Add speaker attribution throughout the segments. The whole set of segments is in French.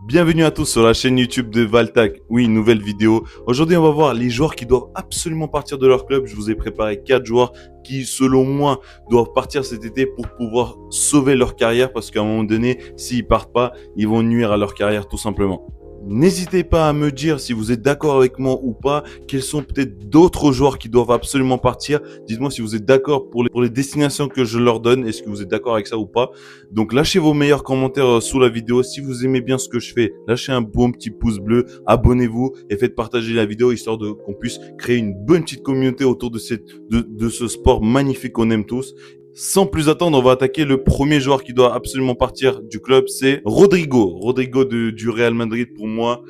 Speaker 1: Bienvenue à tous sur la chaîne YouTube de Valtac. Oui, une nouvelle vidéo. Aujourd'hui, on va voir les joueurs qui doivent absolument partir de leur club. Je vous ai préparé 4 joueurs qui, selon moi, doivent partir cet été pour pouvoir sauver leur carrière parce qu'à un moment donné, s'ils partent pas, ils vont nuire à leur carrière tout simplement. N'hésitez pas à me dire si vous êtes d'accord avec moi ou pas, quels sont peut-être d'autres joueurs qui doivent absolument partir. Dites-moi si vous êtes d'accord pour les destinations que je leur donne. Est-ce que vous êtes d'accord avec ça ou pas? Donc lâchez vos meilleurs commentaires sous la vidéo. Si vous aimez bien ce que je fais, lâchez un bon petit pouce bleu, abonnez-vous et faites partager la vidéo histoire de qu'on puisse créer une bonne petite communauté autour de ce sport magnifique qu'on aime tous. Sans plus attendre, on va attaquer le premier joueur qui doit absolument partir du club, c'est Rodrigo. Rodrigo du Real Madrid, pour moi,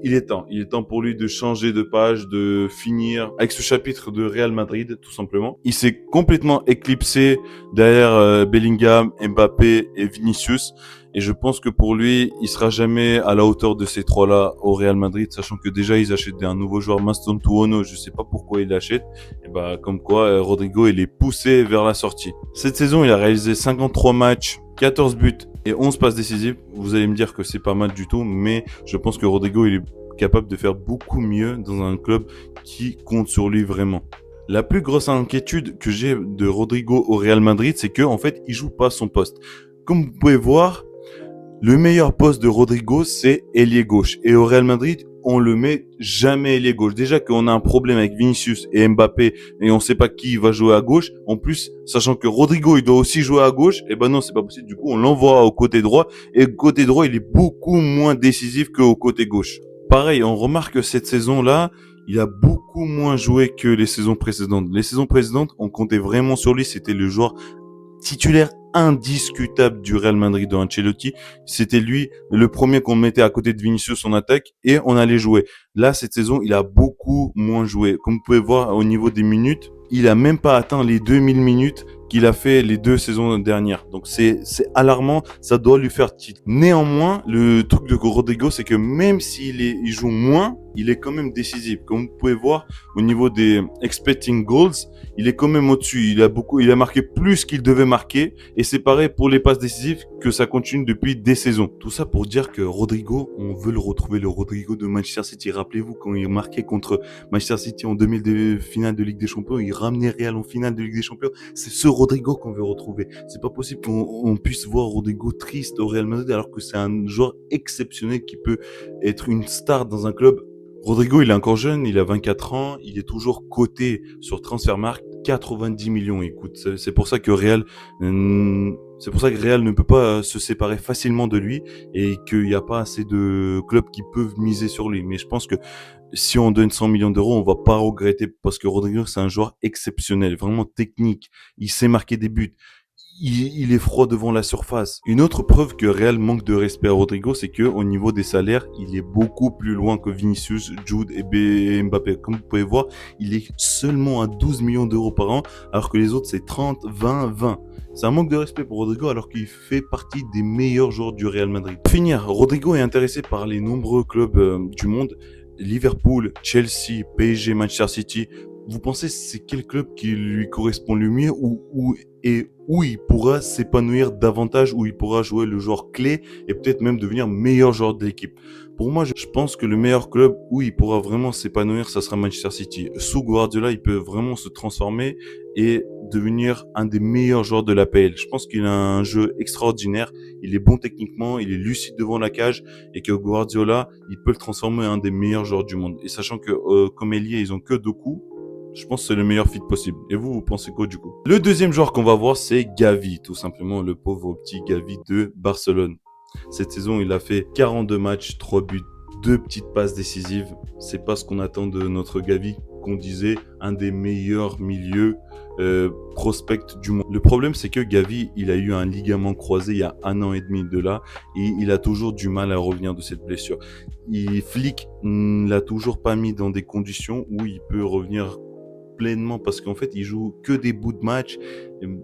Speaker 1: il est temps. Il est temps pour lui de changer de page, de finir avec ce chapitre de Real Madrid, tout simplement. Il s'est complètement éclipsé derrière Bellingham, Mbappé et Vinicius. Et je pense que pour lui, il sera jamais à la hauteur de ces trois-là au Real Madrid, sachant que déjà ils achètent un nouveau joueur, Maston Tuono. Je sais pas pourquoi ils l'achètent. Et bah, comme quoi, Rodrigo, il est poussé vers la sortie. Cette saison, il a réalisé 53 matchs, 14 buts et 11 passes décisives. Vous allez me dire que c'est pas mal du tout, mais je pense que Rodrigo, il est capable de faire beaucoup mieux dans un club qui compte sur lui vraiment. La plus grosse inquiétude que j'ai de Rodrigo au Real Madrid, c'est que en fait, il joue pas son poste. Comme vous pouvez voir, le meilleur poste de Rodrigo, c'est ailier gauche. Et au Real Madrid, on le met jamais ailier gauche. Déjà qu'on a un problème avec Vinicius et Mbappé et on sait pas qui va jouer à gauche. En plus, sachant que Rodrigo, il doit aussi jouer à gauche, et ben non, c'est pas possible. Du coup, on l'envoie au côté droit et le côté droit, il est beaucoup moins décisif qu'au côté gauche. Pareil, on remarque que cette saison-là, il a beaucoup moins joué que les saisons précédentes. Les saisons précédentes, on comptait vraiment sur lui. C'était le joueur titulaire indiscutable du Real Madrid de Ancelotti. C'était lui le premier qu'on mettait à côté de Vinicius en attaque et on allait jouer. Là, cette saison, il a beaucoup moins joué. Comme vous pouvez voir au niveau des minutes, il a même pas atteint les 2000 minutes qu'il a fait les 2 saisons dernières. Donc c'est alarmant, ça doit lui faire titre. Néanmoins, le truc de Rodrigo, c'est que même il joue moins, il est quand même décisif. Comme vous pouvez voir au niveau des expecting goals, il est quand même au-dessus. Il a marqué plus qu'il devait marquer et c'est pareil pour les passes décisives que ça continue depuis des saisons. Tout ça pour dire que Rodrigo, on veut le retrouver, le Rodrigo de Manchester City. Rappelez-vous quand il marquait contre Manchester City en 2000 de finale de Ligue des Champions, il ramenait Real en finale de Ligue des Champions. C'est ce Rodrigo qu'on veut retrouver. C'est pas possible qu'on puisse voir Rodrigo triste au Real Madrid alors que c'est un joueur exceptionnel qui peut être une star dans un club. Rodrigo, il est encore jeune, il a 24 ans, il est toujours coté sur Transfermarkt 90 millions. Écoute, c'est pour ça que Real, ne peut pas se séparer facilement de lui et qu'il n'y a pas assez de clubs qui peuvent miser sur lui. Mais je pense que si on donne 100 millions d'euros, on va pas regretter parce que Rodrigo, c'est un joueur exceptionnel, vraiment technique. Il sait marquer des buts. Il est froid devant la surface. Une autre preuve que Real manque de respect à Rodrigo, c'est que au niveau des salaires, il est beaucoup plus loin que Vinicius, Jude et Mbappé. Comme vous pouvez voir, il est seulement à 12 millions d'euros par an, alors que les autres c'est 30, 20, 20. C'est un manque de respect pour Rodrigo alors qu'il fait partie des meilleurs joueurs du Real Madrid. Pour finir, Rodrigo est intéressé par les nombreux clubs du monde. Liverpool, Chelsea, PSG, Manchester City. Vous pensez c'est quel club qui lui correspond le mieux où il pourra s'épanouir davantage, où il pourra jouer le joueur clé et peut-être même devenir meilleur joueur de l'équipe. Pour moi, je pense que le meilleur club où il pourra vraiment s'épanouir, ça sera Manchester City. Sous Guardiola, il peut vraiment se transformer et devenir un des meilleurs joueurs de l'APL. Je pense qu'il a un jeu extraordinaire, il est bon techniquement, il est lucide devant la cage et que Guardiola, il peut le transformer en un des meilleurs joueurs du monde. Et sachant que comme ailier, ils ont que 2 coups, je pense que c'est le meilleur fit possible. Et vous pensez quoi du coup? Le deuxième joueur qu'on va voir, c'est Gavi, tout simplement le pauvre petit Gavi de Barcelone. Cette saison, il a fait 42 matchs, 3 buts, 2 petites passes décisives. C'est pas ce qu'on attend de notre Gavi, qu'on disait un des meilleurs milieux prospects du monde. Le problème, c'est que Gavi, il a eu un ligament croisé il y a 1 an et demi de là et il a toujours du mal à revenir de cette blessure. Flick l'a toujours pas mis dans des conditions où il peut revenir pleinement parce qu'en fait il joue que des bouts de match.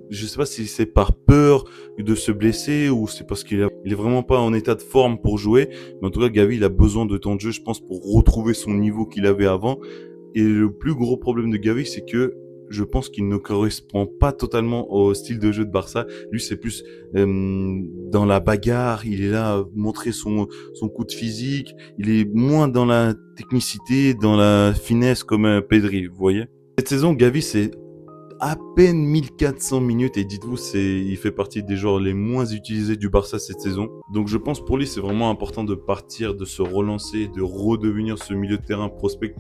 Speaker 1: Je sais pas si c'est par peur de se blesser ou c'est parce il est vraiment pas en état de forme pour jouer, mais en tout cas Gavi il a besoin de temps de jeu, je pense, pour retrouver son niveau qu'il avait avant. Et le plus gros problème de Gavi, c'est que je pense qu'il ne correspond pas totalement au style de jeu de Barça. Lui, c'est plus dans la bagarre, il est là à montrer son coup de physique, il est moins dans la technicité, dans la finesse comme Pedri, vous voyez. Cette saison, Gavi, c'est à peine 1400 minutes et dites-vous, il fait partie des joueurs les moins utilisés du Barça cette saison. Donc je pense pour lui, c'est vraiment important de partir, de se relancer, de redevenir ce milieu de terrain prospect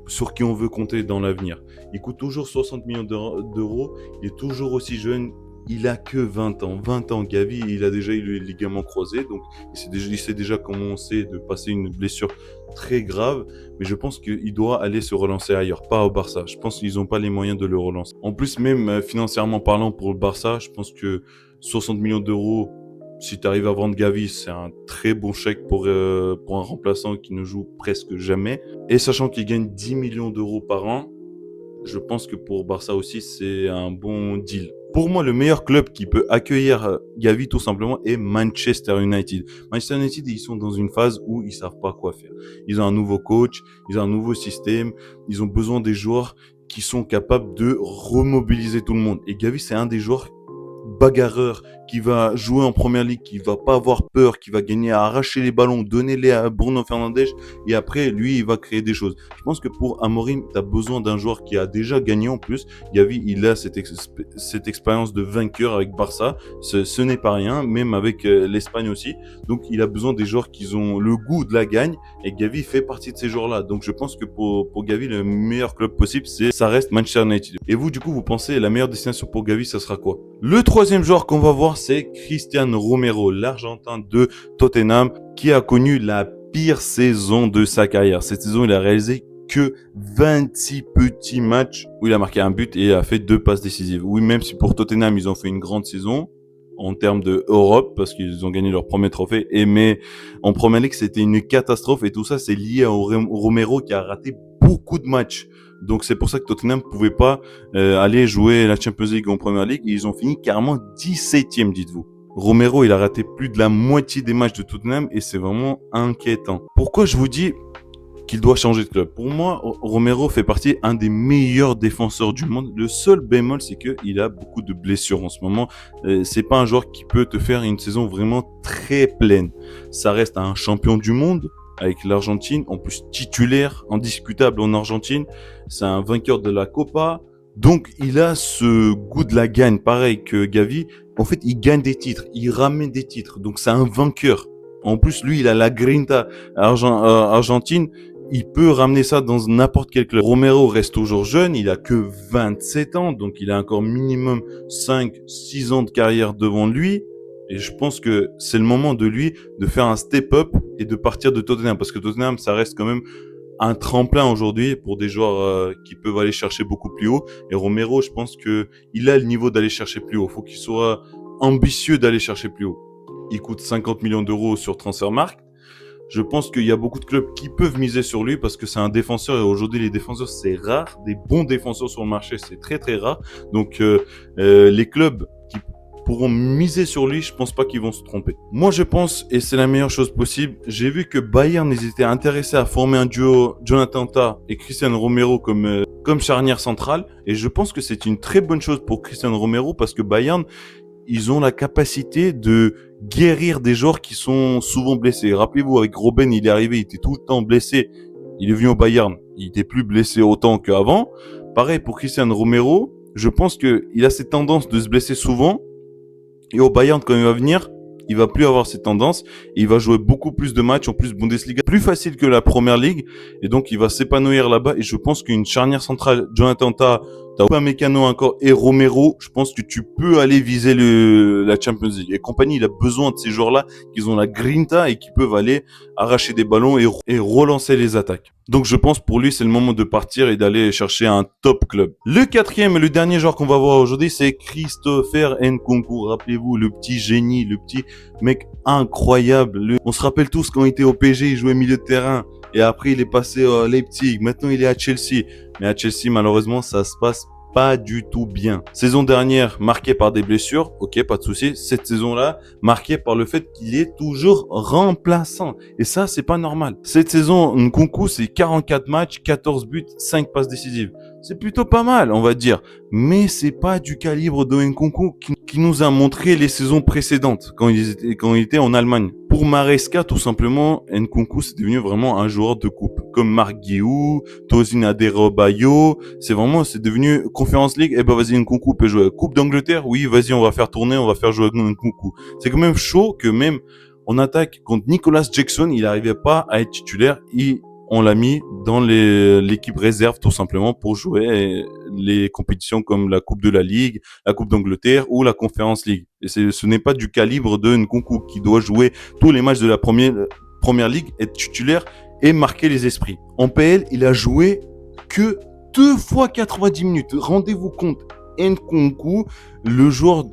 Speaker 1: sur qui on veut compter dans l'avenir. Il coûte toujours 60 millions d'euros, il est toujours aussi jeune, il a que 20 ans. 20 ans, Gavi, il a déjà eu le ligament croisé, donc il sait déjà comment c'est de passer une blessure très grave, mais je pense qu'il doit aller se relancer ailleurs, pas au Barça. Je pense qu'ils n'ont pas les moyens de le relancer. En plus, même financièrement parlant pour le Barça, je pense que 60 millions d'euros, si tu arrives à vendre Gavi, c'est un très bon chèque pour un remplaçant qui ne joue presque jamais. Et sachant qu'il gagne 10 millions d'euros par an, je pense que pour Barça aussi, c'est un bon deal. Pour moi, le meilleur club qui peut accueillir Gavi tout simplement est Manchester United. Manchester United, ils sont dans une phase où ils savent pas quoi faire. Ils ont un nouveau coach, ils ont un nouveau système, ils ont besoin des joueurs qui sont capables de remobiliser tout le monde. Et Gavi, c'est un des joueurs bagarreur, qui va jouer en première ligue, qui va pas avoir peur, qui va gagner à arracher les ballons, donner-les à Bruno Fernandes, et après, lui, il va créer des choses. Je pense que pour Amorim, tu as besoin d'un joueur qui a déjà gagné en plus. Gavi, il a cette expérience de vainqueur avec Barça. Ce n'est pas rien, même avec l'Espagne aussi. Donc, il a besoin des joueurs qui ont le goût de la gagne, et Gavi fait partie de ces joueurs-là. Donc, je pense que pour Gavi, le meilleur club possible, ça reste Manchester United. Et vous, du coup, vous pensez la meilleure destination pour Gavi, ça sera quoi? Le troisième joueur qu'on va voir, c'est Cristian Romero, l'Argentin de Tottenham, qui a connu la pire saison de sa carrière. Cette saison, il a réalisé que 26 petits matchs où il a marqué un but et a fait 2 passes décisives. Oui, même si pour Tottenham, ils ont fait une grande saison en termes de Europe, parce qu'ils ont gagné leur premier trophée, mais en Premier League, c'était une catastrophe, et tout ça, c'est lié à Romero qui a raté beaucoup de matchs. Donc c'est pour ça que Tottenham ne pouvait pas aller jouer la Champions League en Premier League, et ils ont fini carrément 17e, dites-vous. Romero, il a raté plus de la moitié des matchs de Tottenham, et c'est vraiment inquiétant. Pourquoi je vous dis qu'il doit changer de club? Pour moi, Romero fait partie un des meilleurs défenseurs du monde. Le seul bémol, c'est qu'il a beaucoup de blessures en ce moment. C'est pas un joueur qui peut te faire une saison vraiment très pleine. Ça reste un champion du monde avec l'Argentine, en plus titulaire, indiscutable en Argentine. C'est un vainqueur de la Copa. Donc, il a ce goût de la gagne, pareil que Gavi. En fait, il gagne des titres, il ramène des titres. Donc, c'est un vainqueur. En plus, lui, il a la grinta argentine. Il peut ramener ça dans n'importe quel club. Romero reste toujours jeune, il a que 27 ans, donc il a encore minimum 5-6 ans de carrière devant lui. Et je pense que c'est le moment de lui de faire un step-up et de partir de Tottenham. Parce que Tottenham, ça reste quand même un tremplin aujourd'hui pour des joueurs qui peuvent aller chercher beaucoup plus haut. Et Romero, je pense qu'il a le niveau d'aller chercher plus haut. Il faut qu'il soit ambitieux d'aller chercher plus haut. Il coûte 50 millions d'euros sur Transfermarkt. Je pense qu'il y a beaucoup de clubs qui peuvent miser sur lui parce que c'est un défenseur, et aujourd'hui les défenseurs c'est rare, des bons défenseurs sur le marché c'est très très rare. Donc les clubs qui pourront miser sur lui, je pense pas qu'ils vont se tromper. Moi je pense, et c'est la meilleure chose possible, j'ai vu que Bayern était intéressé à former un duo Jonathan Tah et Cristian Romero comme charnière centrale, et je pense que c'est une très bonne chose pour Cristian Romero parce que Bayern, ils ont la capacité de guérir des joueurs qui sont souvent blessés. Rappelez-vous, avec Robben, il est arrivé, il était tout le temps blessé. Il est venu au Bayern, il était plus blessé autant qu'avant. Pareil pour Cristian Romero, je pense qu'il a cette tendance de se blesser souvent. Et au Bayern, quand il va venir, il va plus avoir cette tendance. Il va jouer beaucoup plus de matchs, en plus Bundesliga, plus facile que la Première Ligue. Et donc, il va s'épanouir là-bas. Et je pense qu'une charnière centrale, Jonathan Tah, t'as pas Mécano encore et Romero, je pense que tu peux aller viser la Champions League. Et compagnie, il a besoin de ces joueurs-là qui ont la grinta et qui peuvent aller arracher des ballons et relancer les attaques. Donc je pense pour lui, c'est le moment de partir et d'aller chercher un top club. Le quatrième et le dernier joueur qu'on va voir aujourd'hui, c'est Christopher Nkunku. Rappelez-vous, le petit génie, le petit mec incroyable. On se rappelle tous quand il était au PSG, il jouait milieu de terrain. Et après, il est passé à Leipzig. Maintenant, il est à Chelsea. Mais à Chelsea, malheureusement, ça se passe pas du tout bien. Saison dernière, marquée par des blessures, ok, pas de souci. Cette saison-là, marquée par le fait qu'il est toujours remplaçant. Et ça, c'est pas normal. Cette saison, Nkunku, c'est 44 matchs, 14 buts, 5 passes décisives. C'est plutôt pas mal, on va dire. Mais c'est pas du calibre de Nkunku qui nous a montré les saisons précédentes, quand il était en Allemagne. Pour Maresca, tout simplement, Nkunku, c'est devenu vraiment un joueur de coupe. Comme Marc Guiou, Tosin Adebayo, c'est devenu Conference League. Eh ben, vas-y, Nkunku peut jouer. Coupe d'Angleterre, oui, vas-y, on va faire tourner, on va faire jouer Nkunku. C'est quand même chaud que même en attaque contre Nicolas Jackson, il n'arrivait pas à être titulaire. On l'a mis dans l'équipe réserve tout simplement pour jouer les compétitions comme la Coupe de la Ligue, la Coupe d'Angleterre ou la Conference League. Et ce n'est pas du calibre de Nkunku qui doit jouer tous les matchs de la première ligue, être titulaire et marquer les esprits. En PL, il a joué que 2 fois 90 minutes. Rendez-vous compte, Nkunku, le joueur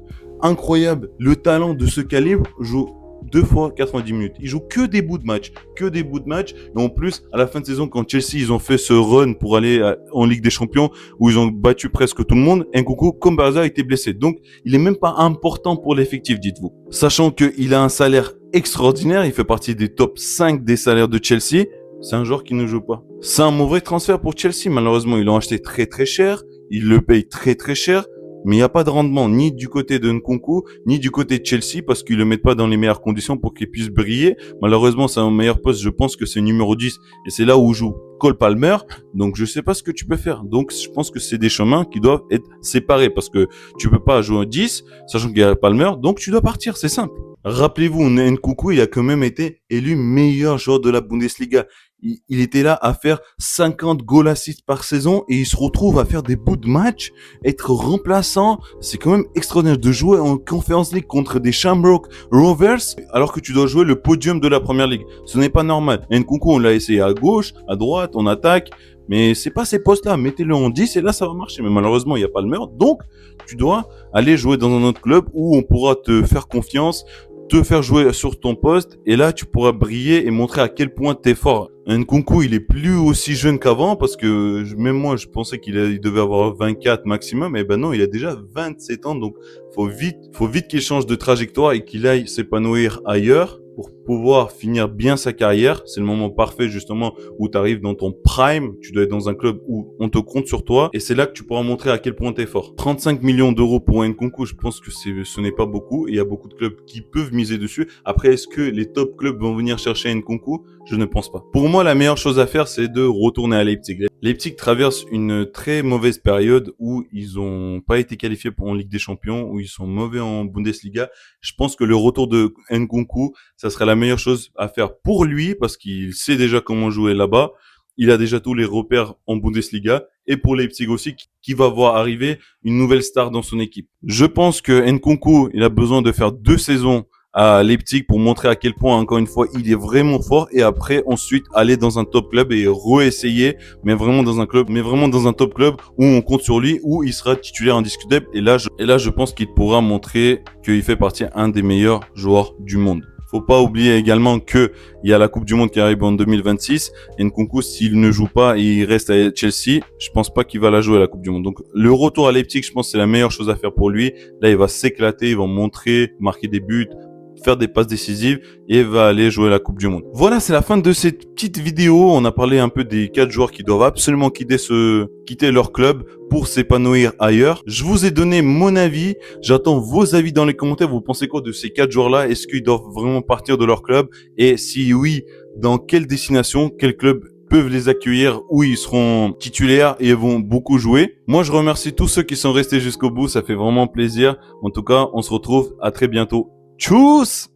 Speaker 1: incroyable, le talent de ce calibre, joue 2 fois 90 minutes. Il joue que des bouts de match. Et en plus, à la fin de saison, quand Chelsea, ils ont fait ce run pour aller en Ligue des Champions, où ils ont battu presque tout le monde, Nkunku, comme par hasard, a été blessé. Donc, il est même pas important pour l'effectif, dites-vous. Sachant qu'il a un salaire extraordinaire, il fait partie des top 5 des salaires de Chelsea, c'est un joueur qui ne joue pas. C'est un mauvais transfert pour Chelsea, malheureusement. Ils l'ont acheté très très cher, ils le payent très très cher. Mais il n'y a pas de rendement ni du côté de Nkunku, ni du côté de Chelsea parce qu'ils le mettent pas dans les meilleures conditions pour qu'il puisse briller. Malheureusement, c'est un meilleur poste. Je pense que c'est numéro 10 et c'est là où joue Cole Palmer. Donc, je sais pas ce que tu peux faire. Donc, je pense que c'est des chemins qui doivent être séparés parce que tu peux pas jouer un 10, sachant qu'il y a Palmer. Donc, tu dois partir. C'est simple. Rappelez-vous, Nkunku, il a quand même été élu meilleur joueur de la Bundesliga. Il était là à faire 50 goal assists par saison et il se retrouve à faire des bouts de match, être remplaçant. C'est quand même extraordinaire de jouer en Conference League contre des Shamrock Rovers alors que tu dois jouer le podium de la Première Ligue. Ce n'est pas normal. Nkunku, on l'a essayé à gauche, à droite, en attaque, mais c'est pas ces postes-là. Mettez-le en 10 et là, ça va marcher. Mais malheureusement, il n'y a pas le meilleur. Donc, tu dois aller jouer dans un autre club où on pourra te faire confiance, te faire jouer sur ton poste et là tu pourras briller et montrer à quel point t'es fort. Nkunku, il est plus aussi jeune qu'avant parce que même moi je pensais il devait avoir 24 maximum et ben non, il a déjà 27 ans donc faut vite qu'il change de trajectoire et qu'il aille s'épanouir ailleurs pour pouvoir finir bien sa carrière. C'est le moment parfait justement où tu arrives dans ton prime, tu dois être dans un club où on te compte sur toi et c'est là que tu pourras montrer à quel point tu es fort. 35 millions d'euros pour Nkunku, je pense que ce n'est pas beaucoup et il y a beaucoup de clubs qui peuvent miser dessus. Après, est-ce que les top clubs vont venir chercher Nkunku? Je ne pense pas. Pour moi, la meilleure chose à faire, c'est de retourner à Leipzig. Leipzig traverse une très mauvaise période où ils n'ont pas été qualifiés en Ligue des Champions, où ils sont mauvais en Bundesliga. Je pense que le retour de Nkunku, ça serait la meilleure chose à faire pour lui parce qu'il sait déjà comment jouer là-bas. Il a déjà tous les repères en Bundesliga et pour Leipzig aussi qui va voir arriver une nouvelle star dans son équipe. Je pense que Nkunku, il a besoin de faire 2 saisons à Leipzig pour montrer à quel point, encore une fois, il est vraiment fort et après, ensuite, aller dans un top club et réessayer, mais vraiment dans un top club où on compte sur lui, où il sera titulaire indiscutable et là, je pense qu'il pourra montrer qu'il fait partie un des meilleurs joueurs du monde. Faut pas oublier également que il y a la Coupe du Monde qui arrive en 2026. Et Nkunku, s'il ne joue pas et il reste à Chelsea, je pense pas qu'il va la jouer à la Coupe du Monde. Donc, le retour à Leipzig, je pense que c'est la meilleure chose à faire pour lui. Là, il va s'éclater, il va montrer, marquer des buts, faire des passes décisives et va aller jouer la Coupe du Monde. Voilà, c'est la fin de cette petite vidéo. On a parlé un peu des 4 joueurs qui doivent absolument quitter leur club pour s'épanouir ailleurs. Je vous ai donné mon avis. J'attends vos avis dans les commentaires. Vous pensez quoi de ces 4 joueurs-là? Est-ce qu'ils doivent vraiment partir de leur club? Et si oui, dans quelle destination, quel club peuvent les accueillir où ils seront titulaires et vont beaucoup jouer. Moi, je remercie tous ceux qui sont restés jusqu'au bout. Ça fait vraiment plaisir. En tout cas, on se retrouve à très bientôt. Tchuss!